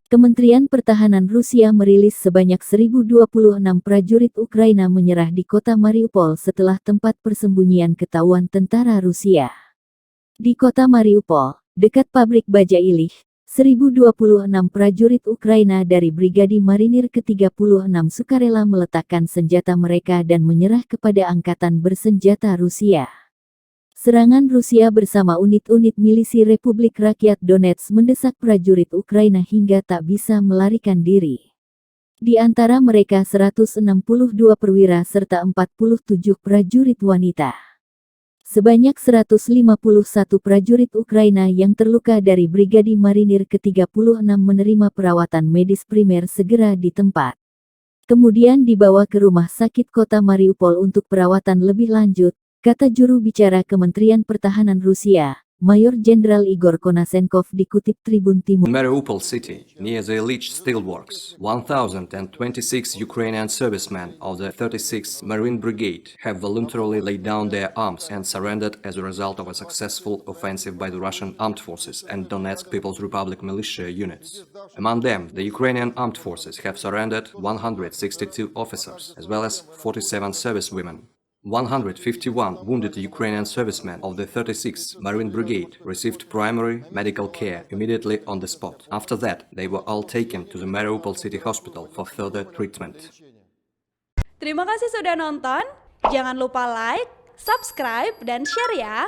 Kementerian Pertahanan Rusia merilis sebanyak 1.026 prajurit Ukraina menyerah di kota Mariupol setelah tempat persembunyian ketahuan tentara Rusia. Di kota Mariupol, dekat pabrik baja Illich, 1.026 prajurit Ukraina dari Brigadi Marinir ke-36 sukarela meletakkan senjata mereka dan menyerah kepada angkatan bersenjata Rusia. Serangan Rusia bersama unit-unit milisi Republik Rakyat Donetsk mendesak prajurit Ukraina hingga tak bisa melarikan diri. Di antara mereka 162 perwira serta 47 prajurit wanita. Sebanyak 151 prajurit Ukraina yang terluka dari Brigadi Marinir ke-36 menerima perawatan medis primer segera di tempat. Kemudian dibawa ke rumah sakit kota Mariupol untuk perawatan lebih lanjut, kata juru bicara Kementerian Pertahanan Rusia, Mayor Jenderal Igor Konasenkov dikutip Tribun Timur. In Mariupol city, near the Illich Steelworks, 1,026 Ukrainian servicemen of the 36th Marine Brigade have voluntarily laid down their arms and surrendered as a result of a successful offensive by the Russian Armed Forces and Donetsk People's Republic militia units. Among them, the Ukrainian Armed Forces have surrendered 162 officers, as well as 47 servicewomen. 151 wounded Ukrainian servicemen of the 36th Marine Brigade received primary medical care immediately on the spot. After that, they were all taken to the Mariupol City Hospital for further treatment. Terima kasih sudah nonton. Jangan lupa like, subscribe, dan share ya.